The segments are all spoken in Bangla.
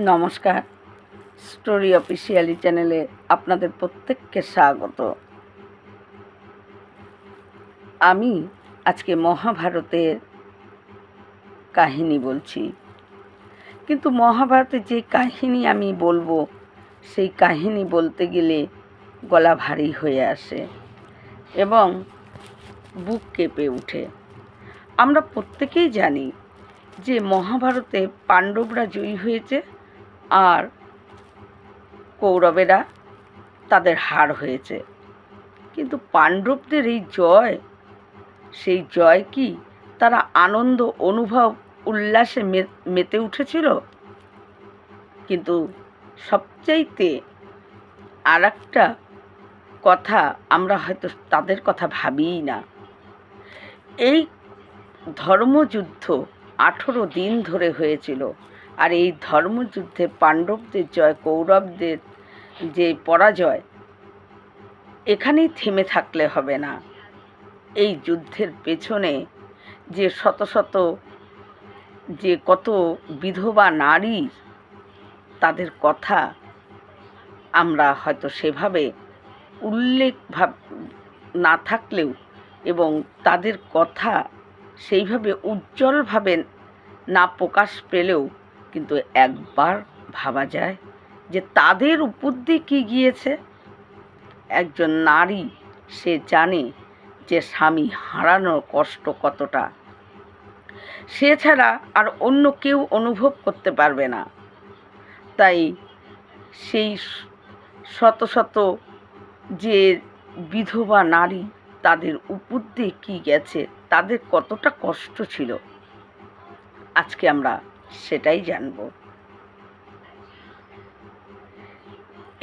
নমস্কার, স্টোরি অফিসিয়ালি চ্যানেলে আপনাদের প্রত্যেককে স্বাগত। আমি আজকে মহাভারতের কাহিনী বলছি, কিন্তু মহাভারতের যে কাহিনী আমি বলবো সেই কাহিনী বলতে গেলে গলা ভারী হয়ে আসে এবং বুক কেঁপে ওঠে। আমরা প্রত্যেকেই জানি যে মহাভারতে পাণ্ডবরা জয়ী হয়েছে আর কৌরবেরা তাদের হার হয়েছে। কিন্তু পাণ্ডবদের এই জয়, সেই জয় কি তারা আনন্দ অনুভব উল্লাসে মেতে উঠেছিল? কিন্তু সবচাইতে আর একটা কথা আমরা হয়তো তাদের কথা ভাবিই না। এই ধর্মযুদ্ধ 18 দিন ধরে হয়েছিল, আর এই ধর্মযুদ্ধে পাণ্ডবদের জয়, কৌরবদের যে পরাজয়, এখানেই থেমে থাকলে হবে না। এই যুদ্ধের পেছনে যে শত শত যে কত বিধবা নারী, তাদের কথা আমরা হয়তো সেভাবে উল্লেখ না থাকলেও এবং তাদের কথা সেইভাবে উজ্জ্বলভাবে না প্রকাশ পেলেও কিন্তু একবার ভাবা যায় যে তাদের উপর দিয়ে কী গিয়েছে। একজন নারী সে জানে যে স্বামী হারানোর কষ্ট কতটা, সে ছাড়া আর অন্য কেউ অনুভব করতে পারবে না। তাই সেই শত শত যে বিধবা নারী, তাদের উপর দিয়ে কী গেছে, তাদের কতটা কষ্ট ছিল, আজকে আমরা সেটাই জানব।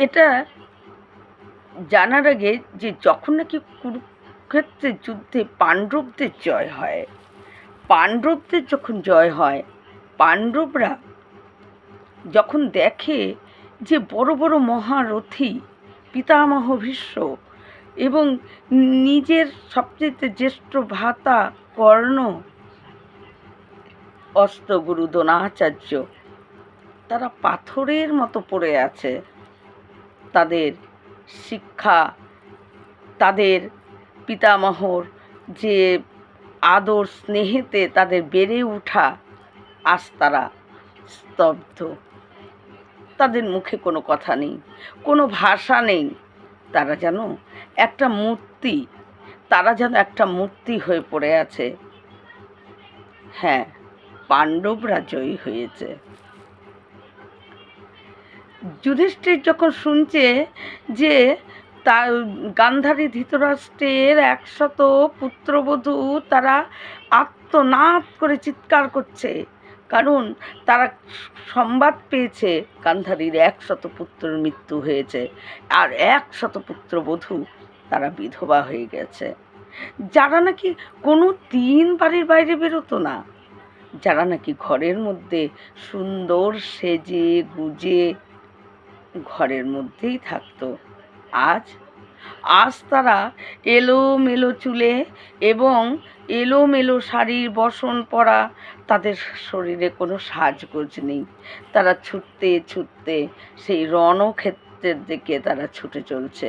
এটা জানার আগে যে যখন নাকি কুরুক্ষেত্রের যুদ্ধে পাণ্ডবদের জয় হয়, পাণ্ডবদের যখন জয় হয়, পাণ্ডবরা যখন দেখে যে বড় বড় মহারথী পিতামহ ভীষ্ম এবং নিজের সবচেয়ে জ্যেষ্ঠ ভ্রাতা কর্ণ, অস্ত্রগুরু দ্রোণাচার্য, তারা পাথরের মতো পড়ে আছে। তাদের শিক্ষা, তাদের পিতামহর যে আদর স্নেহেতে তাদের বেড়ে ওঠা, আজ তারা স্তব্ধ। তাদের মুখে কোনো কথা নেই, কোনো ভাষা নেই। তারা যেন একটা মূর্তি, তারা যেন একটা মূর্তি হয়ে পড়ে আছে। হ্যাঁ, পাণ্ডবরা জয়ী হয়েছে। যুধিষ্ঠির যখন শুনছে যে তার গান্ধারী ধৃতরাষ্ট্রের 100 পুত্রবধূ তারা আর্তনাদ করে চিৎকার করছে, কারণ তারা সংবাদ পেয়েছে গান্ধারীর 100 পুত্রের মৃত্যু হয়েছে আর 100 পুত্রবধূ তারা বিধবা হয়ে গেছে, যারা নাকি কোনো দিন বাড়ির বাইরে বেরোতো না, যারা নাকি ঘরের মধ্যে সুন্দর সেজে গুজে ঘরের মধ্যেই থাকতো, আজ তারা এলোমেলো চুলে এবং এলোমেলো শাড়ির বসন পরা, তাদের শরীরে কোনো সাজগোজ নেই। তারা ছুটতে ছুটতে সেই রণক্ষেত্রের দিকে তারা ছুটে চলছে।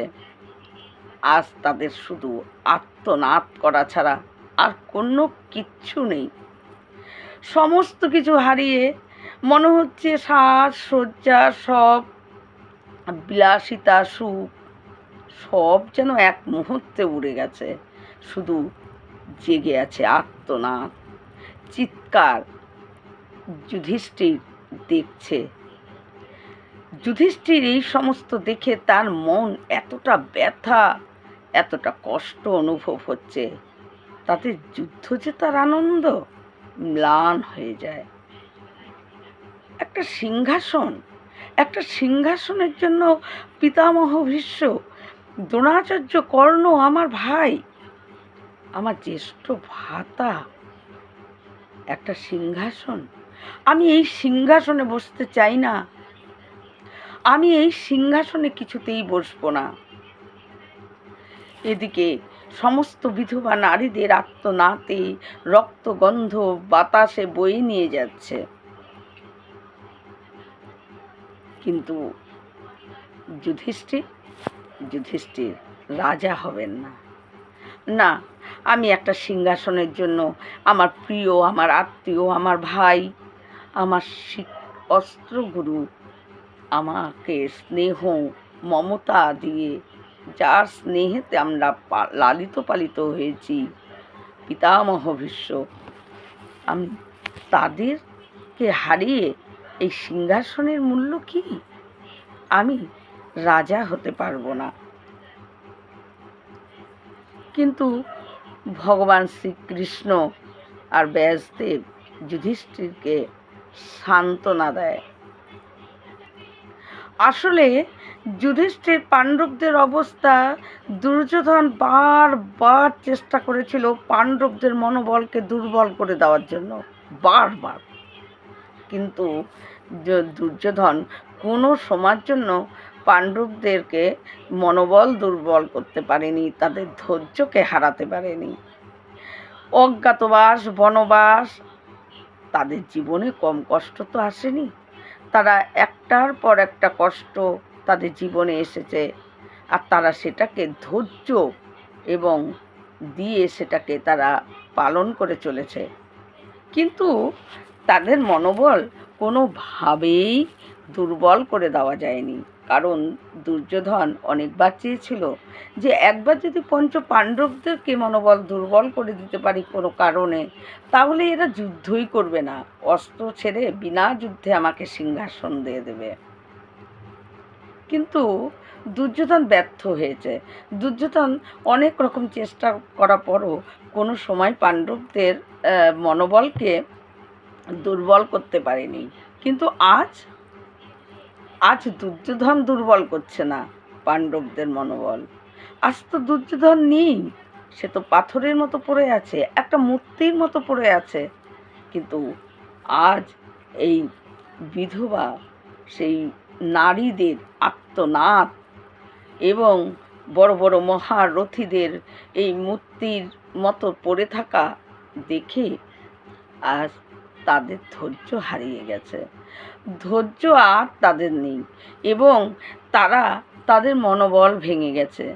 আজ তাদের শুধু আর্তনাদ করা ছাড়া আর কোনো কিচ্ছু নেই। সমস্ত কিছু হারিয়ে মনে হচ্ছে সাজসজ্জা, সব বিলাসিতা, সুখ সব যেন এক মুহূর্তে উড়ে গেছে। শুধু জেগে আছে আর্তনাদ, চিৎকার। যুধিষ্ঠির দেখছে, যুধিষ্ঠির এই সমস্ত দেখে তার মন এতটা ব্যথা, এতটা কষ্ট অনুভব হচ্ছে, তাতে যুদ্ধ যে তার আনন্দ ম্লান হয়ে যায়। একটা সিংহাসনের জন্য পিতামহ ভীষ্ম, দ্রোণাচার্য, কর্ণ, আমার ভাই, আমার জ্যেষ্ঠ ভ্রাতা, একটা সিংহাসন, আমি এই সিংহাসনে বসতে চাই না, আমি এই সিংহাসনে কিছুতেই বসবো না। এদিকে সমস্ত বিধবা নারীদের আর্তনাদে রক্তগন্ধ বাতাসে বয়ে নিয়ে যাচ্ছে। কিন্তু যুধিষ্ঠির যুধিষ্ঠির রাজা হবেন না। না, আমি একটা সিংহাসনের জন্য আমার প্রিয়, আমার আত্মীয়, আমার ভাই, আমার অস্ত্রগুরু আমাকে স্নেহ মমতা দিয়ে, যার স্নেহেতে আমরা লালিত পালিত হয়েছি, পিতামহ ভীষ্ম, আমি তাদেরকে হারিয়ে এই সিংহাসনের মূল্য কি? আমি রাজা হতে পারবো না। কিন্তু ভগবান শ্রীকৃষ্ণ আর ব্যাসদেব যুধিষ্ঠিরকে সান্ত্বনা দেয়। আসলে যুধিষ্ঠির পাণ্ডবদের অবস্থা, দুর্যোধন বারবার চেষ্টা করেছিল পাণ্ডবদের মনোবলকে দুর্বল করে দেওয়ার জন্য, বারবার। কিন্তু দুর্যোধন কোনো সময়ের জন্য পাণ্ডবদেরকে মনোবল দুর্বল করতে পারেনি, তাদের ধৈর্যকে হারাতে পারেনি। অজ্ঞাতবাস, বনবাস, তাদের জীবনে কম কষ্ট তো আসেনি। তারা একটার পর একটা কষ্ট তাদের জীবনে এসেছে, আর তারা সেটাকে ধৈর্য এবং দিয়ে সেটাকে তারা পালন করে চলেছে। কিন্তু তাদের মনোবল কোনোভাবেই দুর্বল করে দেওয়া যায়নি, কারণ দুর্যোধন অনেকবার চেয়েছিল যে একবার যদি পঞ্চ পাণ্ডবদেরকে মনোবল দুর্বল করে দিতে পারি কোনো কারণে, তাহলে এরা যুদ্ধই করবে না, অস্ত্র ছেড়ে বিনা যুদ্ধে আমাকে সিংহাসন দিয়ে দেবে। কিন্তু দুর্যোধন ব্যর্থ হয়েছে। দুর্যোধন অনেক রকম চেষ্টা করার পরও কোনো সময় পাণ্ডবদের মনোবলকে দুর্বল করতে পারেনি। কিন্তু আজ দুর্যোধন দুর্বল করছে না পাণ্ডবদের মনোবল। আজ তো দুর্যোধন নেই, সে তো পাথরের মতো পড়ে আছে, একটা মূর্তির মতো পড়ে আছে। কিন্তু আজ এই বিধবা, সেই নারীদের আর্তনাদ এবং বড় বড় মহারথীদের এই মূর্তির মতো পড়ে থাকা দেখে আজ তাদের ধৈর্য হারিয়ে গেছে, ধৈর্য আর তাদের নেই, এবং তাদের মনোবল ভেঙে গেছে।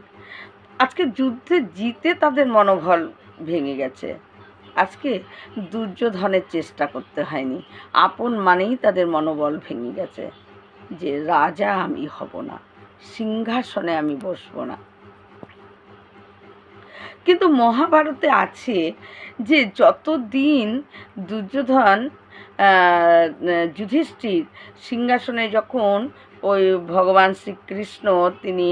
আজকে যুদ্ধে জিতে তাদের মনোবল ভেঙে গেছে। আজকে দুর্যোধনের চেষ্টা করতে হয়নি, আপন মানেই তাদের মনোবল ভেঙে গেছে যে রাজা আমি হব না, সিংহাসনে আমি বসব না। কিন্তু মহাভারতে আছে যে যতদিন দুর্যোধন যুধিষ্ঠির সিংহাসনে, যখন ওই ভগবান শ্রীকৃষ্ণ তিনি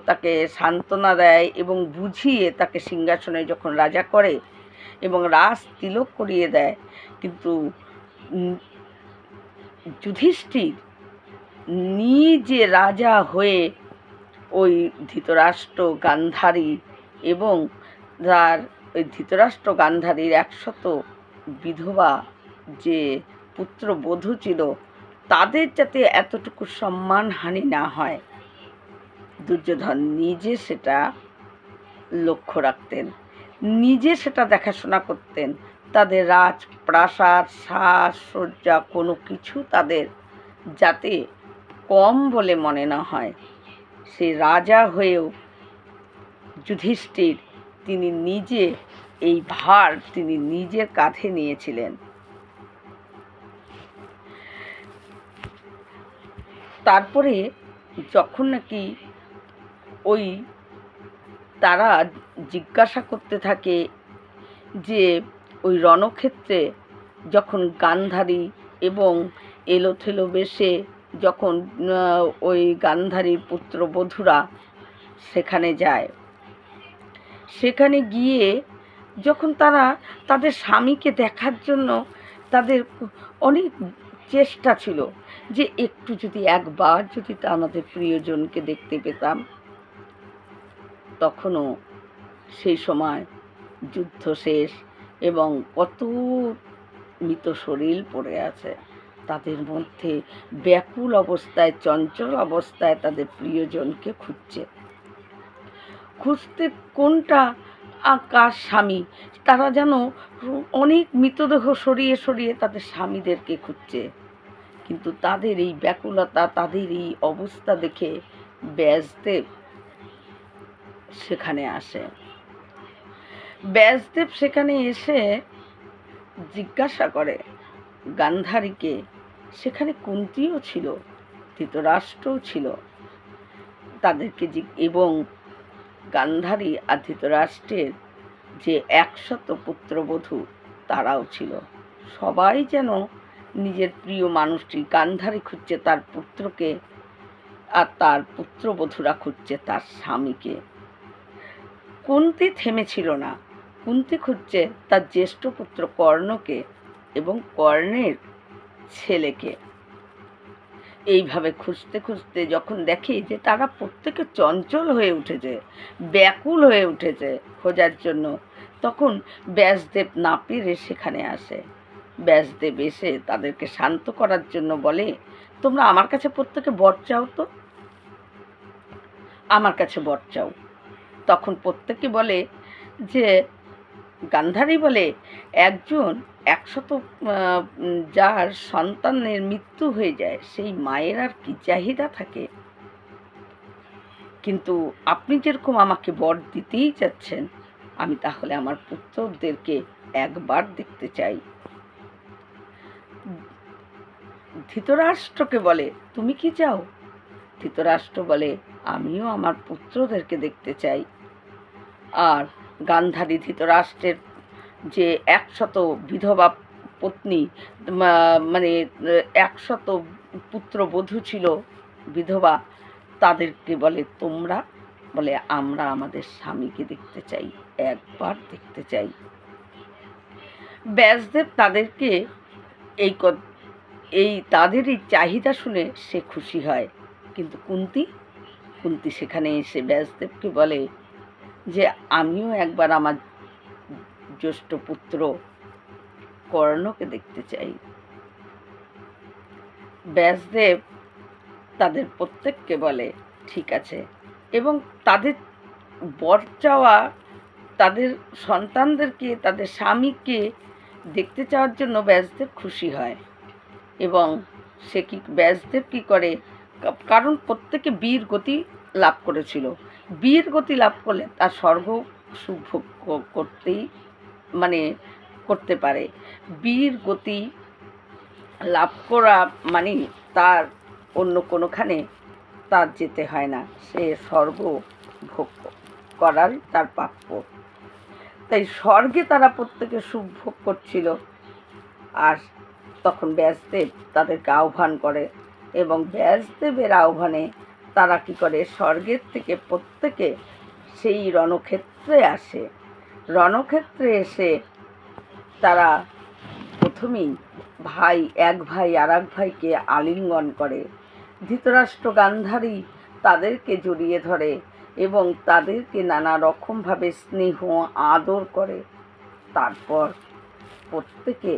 তাকে সান্ত্বনা দেয় এবং বুঝিয়ে তাকে সিংহাসনে যখন রাজা করে এবং রাজ তিলক করিয়ে দেয়, কিন্তু যুধিষ্ঠির নিজে রাজা হয়ে ওই ধৃতরাষ্ট্র, গান্ধারী এবং তার ওই ধৃতরাষ্ট্র গান্ধারীর 100 বিধবা যে পুত্রবধূ ছিল, তাদের যাতে এতটুকু সম্মানহানি না হয়, দুর্যোধন নিজে সেটা লক্ষ্য রাখতেন, নিজে সেটা দেখাশোনা করতেন। তাদের রাজপ্রাসাদ, সাজসজ্জা কোনো কিছু তাদের যাতে কম বলে মনে না হয়। সে রাজা হয়েও যুধিষ্ঠির তিনি নিজে এই ভার তিনি নিজের কাঁধে নিয়েছিলেন। তারপরে যখন নাকি ওই তারা জিজ্ঞাসা করতে থাকে যে ওই রণক্ষেত্রে যখন গান্ধারী এবং এলোথেলো বেশে যখন ওই গান্ধারীর পুত্রবধূরা সেখানে যায়, সেখানে গিয়ে যখন তারা তাদের স্বামীকে দেখার জন্য তাদের অনেক চেষ্টা ছিল যে একটু যদি একবার যদি তা আমাদের প্রিয়জনকে দেখতে পেতাম, তখনও সেই সময় যুদ্ধ শেষ এবং কত মৃত শরীর পড়ে আছে, তাদের মধ্যে ব্যাকুল অবস্থায়, চঞ্চল অবস্থায় তাদের প্রিয়জনকে খুঁজতে কোনটা কার স্বামী, তারা যেন অনেক মৃতদেহ সরিয়ে সরিয়ে তাদের স্বামীদেরকে খুঁজছে। কিন্তু তাদের এই ব্যাকুলতা, তাদের এই অবস্থা দেখে ব্যাসদেব সেখানে আসে। ব্যাসদেব সেখানে এসে জিজ্ঞাসা করে গান্ধারীকে, সেখানে কুন্তিও ছিল, ধৃতরাষ্ট্রও ছিল, তাদেরকে এবং গান্ধারী আর ধৃতরাষ্ট্রের যে 100 পুত্রবধূ তারাও ছিল। সবাই যেন নিজের প্রিয় মানুষটি, গান্ধারী খুঁজছে তার পুত্রকে আর তার পুত্রবধূরা খুঁজছে তার স্বামীকে। কুন্তী থেমেছিল না, কুন্তী খুঁজছে তার জ্যেষ্ঠ পুত্র কর্ণকে এবং কর্ণের ছেলেকে। এইভাবে খুঁজতে খুঁজতে যখন দেখে যে তারা প্রত্যেকে চঞ্চল হয়ে উঠেছে, ব্যাকুল হয়ে উঠেছে খোঁজার জন্য, তখন ব্যাসদেব না পেরে সেখানে আসে। ব্যাসদেব এসে তাদেরকে শান্ত করার জন্য বলে, তোমরা আমার কাছে প্রত্যেকে বর চাও, তো আমার কাছে বর চাও। তখন প্রত্যেকে বলে যে, গান্ধারী বলে, একজন 100 যার সন্তানের মৃত্যু হয়ে যায় সেই মায়ের আর কি চাহিদা থাকে, কিন্তু আপনি যেরকম আমাকে বর দিতেই চাচ্ছেন, আমি তাহলে আমার পুত্রদেরকে একবার দেখতে চাই। ধৃতরাষ্ট্রকে বলে, তুমি কি চাও? ধৃতরাষ্ট্র বলে, আমিও আমার পুত্রদেরকে দেখতে চাই। আর গান্ধারী ধৃতরাষ্ট্রের যে 100 বিধবা পত্নী, মানে 100 পুত্রবধূ ছিল বিধবা, তাদেরকে বলে, তোমরা বলে, আমরা আমাদের স্বামীকে দেখতে চাই, একবার দেখতে চাই। ব্যাসদেব তাদেরকে এই তাদের এই চাহিদা শুনে সে খুশি হয়। কিন্তু কুন্তী সেখানে এসে ব্যাসদেবকে বলে যে, আমিও একবার আমার জ্যেষ্ঠ পুত্র কর্ণকে দেখতে চাই। ব্যাসদেব তাদের প্রত্যেককে বলে, ঠিক আছে, এবং তাদের বর চাওয়া, তাদের সন্তানদেরকে, তাদের স্বামীকে দেখতে চাওয়ার জন্য ব্যাসদেব খুশি হয়। এবং ব্যাসদেব কি করে, কারণ প্রত্যেকে বীর গতি লাভ করেছিল, বীর গতি লাভ করলে তার স্বর্গ সুখ করতেই করতে পারে। বীর গতি লাভ করা মানে তার অন্য কোনোখানে তার যেতে হয় না, সে স্বর্গ ভোগ করার তার প্রাপ্য। তাই স্বর্গে তারা প্রত্যেকে সুখ ভোগ করছিল। আর তখন ব্যাসদেব তাদেরকে আহ্বান করে, এবং ব্যাসদেবের আহ্বানে তারা কি করে, স্বর্গের থেকে প্রত্যেকে সেই রণক্ষেত্রে আসে। রণক্ষেত্রে এসে তারা প্রথমেই এক ভাই আর এক ভাইকে আলিঙ্গন করে। ধৃতরাষ্ট্র গান্ধারী তাদেরকে জড়িয়ে ধরে এবং তাদেরকে নানা রকমভাবে স্নেহ আদর করে। তারপর প্রত্যেকে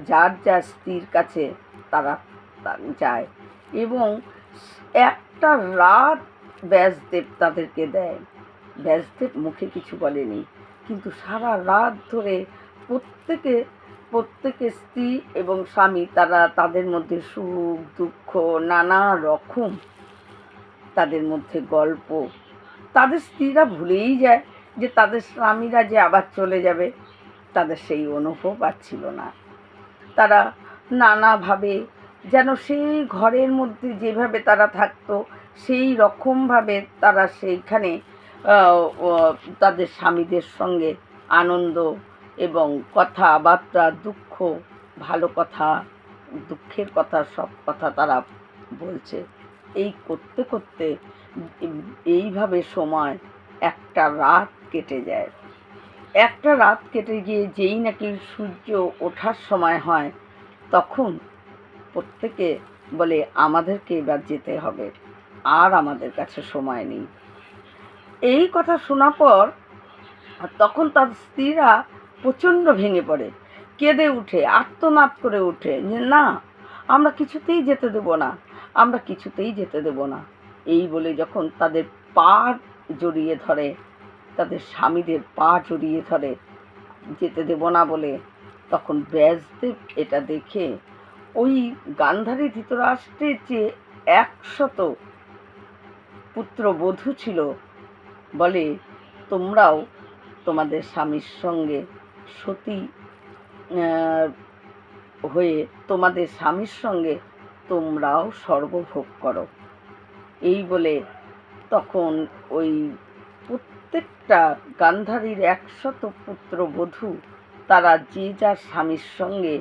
যার যার স্ত্রীর কাছে তারা যায়, এবং একটা রাত ব্যাসদেব তাদেরকে দেয়। ব্যাসদেব মুখে কিছু বলেনি, কিন্তু সারা রাত ধরে প্রত্যেকে স্ত্রী এবং স্বামী তারা তাদের মধ্যে সুখ দুঃখ নানা রকম, তাদের মধ্যে গল্প, তাদের স্ত্রীরা ভুলেই যায় যে তাদের স্বামীরা যে আবার চলে যাবে, তাদের সেই অনুভব আর ছিল না। তারা নানাভাবে যেন সেই ঘরের মধ্যে যেভাবে তারা থাকতো সেই রকমভাবে তারা সেইখানে তাদের স্বামীদের সঙ্গে আনন্দ এবং কথাবার্তা, দুঃখ, ভালো কথা, দুঃখের কথা, সব কথা তারা বলছে। এই করতে করতে এইভাবে সময় একটা রাত কেটে যায়। একটা রাত কেটে গিয়ে যেই নাকি সূর্য ওঠার সময় হয়, তখন প্রত্যেকে বলে, আমাদেরকে এবার যেতে হবে, আর আমাদের কাছে সময় নেই। এই কথা শোনার পর তখন তার স্ত্রীরা প্রচণ্ড ভেঙে পড়ে, কেঁদে উঠে, আর্তনাদ করে উঠে যে, না, আমরা কিছুতেই যেতে দেব না, আমরা কিছুতেই যেতে দেব না। এই বলে যখন তাদের পা জড়িয়ে ধরে, তাদের স্বামীদের পা জড়িয়ে ধরে যেতে দেব না বলে, তখন ব্যাসদেব এটা দেখে ওই গান্ধারী ধৃতরাষ্ট্রের যে 100 পুত্রবধূ ছিল, বলে তোমরাও তোমাদের স্বামীর সঙ্গে সতী হয়ে তোমাদের স্বামীর সঙ্গে তোমরাও স্বর্গভোগ করো। এই বলে তখন ওই প্রত্যেকটা গান্ধারীর 100 পুত্রবধূ তারা যে যার স্বামীর সঙ্গে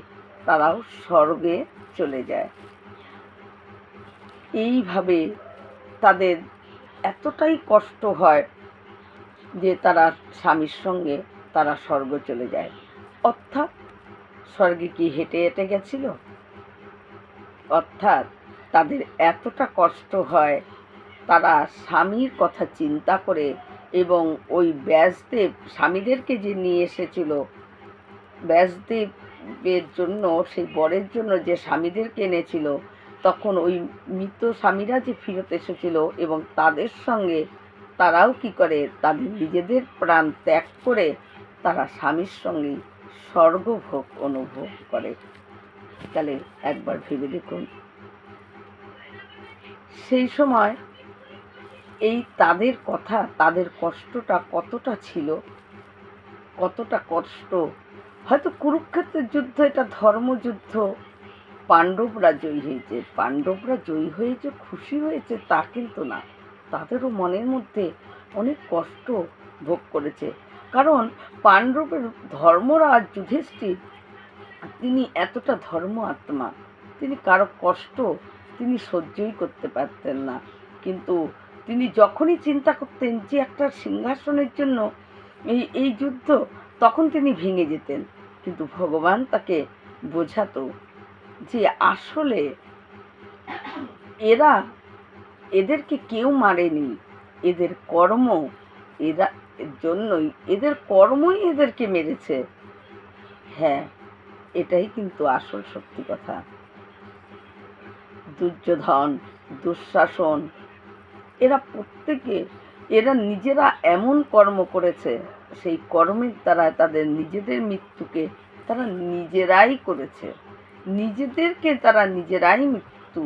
তারাও স্বর্গে চলে যায়। এইভাবে তাদের এতটাই কষ্ট হয় যে তারা স্বামীর সঙ্গে তারা স্বর্গ চলে যায়। অর্থাৎ স্বর্গে কি হেঁটে হেঁটে গেছিল? অর্থাৎ তাদের এতটা কষ্ট হয়, তারা স্বামীর কথা চিন্তা করে, এবং ওই ব্যাসদেব স্বামীদেরকে যে নিয়ে এসেছিল, ব্যাসদেবের জন্য, সেই বরের জন্য যে স্বামীদেরকে এনেছিল, তখন ওই মৃত স্বামীরা যে ফিরত এসেছিল এবং তাদের সঙ্গে তারাও কি করে, তাদের নিজেদের প্রাণ ত্যাগ করে তারা স্বামীর সঙ্গে স্বর্গভোগ অনুভব করে। তাহলে একবার ভেবে দেখুন, সেই সময় এই তাদের কথা, তাদের কষ্টটা কতটা ছিল, কতটা কষ্ট। হয়তো কুরুক্ষেত্রের যুদ্ধ এটা ধর্মযুদ্ধ, পাণ্ডবরা জয়ী হয়েছে, পাণ্ডবরা জয়ী হয়েছে খুশি হয়েছে তা কিন্তু না, তাদেরও মনের মধ্যে অনেক কষ্ট ভোগ করেছে। কারণ পাণ্ডবের ধর্মরাজ যুধিষ্ঠির, তিনি এতটা ধর্ম আত্মা, তিনি কারো কষ্ট তিনি সহ্যই করতে পারতেন না। কিন্তু তিনি যখনই চিন্তা করতেন যে একটা সিংহাসনের জন্য এই যুদ্ধ, তখন তিনি ভেঙে যেতেন। কিন্তু ভগবান তাকে বোঝাতো যে আসলে এদেরকে কেউ মারেনি, এদের কর্ম, এদের কর্মই এদেরকে মেরেছে। হ্যাঁ, এটাই কিন্তু আসল সত্যি কথা। দুর্যোধন, দুঃশাসন, এরা প্রত্যেকে নিজেরা এমন কর্ম করেছে, সেই কর্মের দ্বারা তাদের নিজেদের মৃত্যুকে তারা নিজেরাই করেছে, নিজেদেরকে তারা নিজেরাই মৃত্যু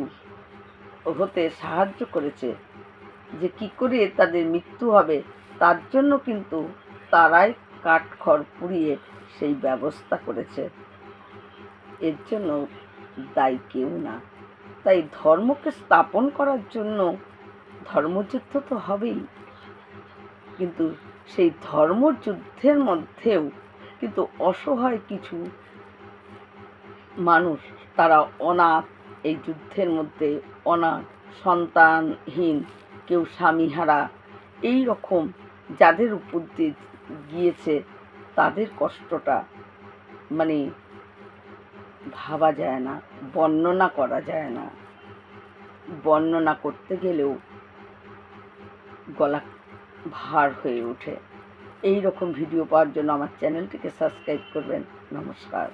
হতে সাহায্য করেছে। যে কি করে তাদের মৃত্যু হবে তার জন্য কিন্তু তারাই কাঠখড় পুড়িয়ে সেই ব্যবস্থা করেছে। এর জন্য দায়ী কেউ না। তাই ধর্মকে স্থাপন করার জন্য ধর্মযুদ্ধ তো হবেই, কিন্তু সেই ধর্মযুদ্ধের মধ্যেও কিন্তু অসহায় কিছু মানুষ, তারা অনাথ, এই যুদ্ধের মধ্যে অনাথ, সন্তানহীন, কেউ স্বামীহারা, এই রকম যাদের উপর দিয়ে গিয়েছে, তাদের কষ্টটা মানে ভাবা যায় না, বর্ণনা করা যায় না। বর্ণনা করতে গেলেও গলা ভার হয়ে ওঠে। এই রকম ভিডিও পাওয়ার জন্য আমার চ্যানেলটিকে সাবস্ক্রাইব করবেন। নমস্কার।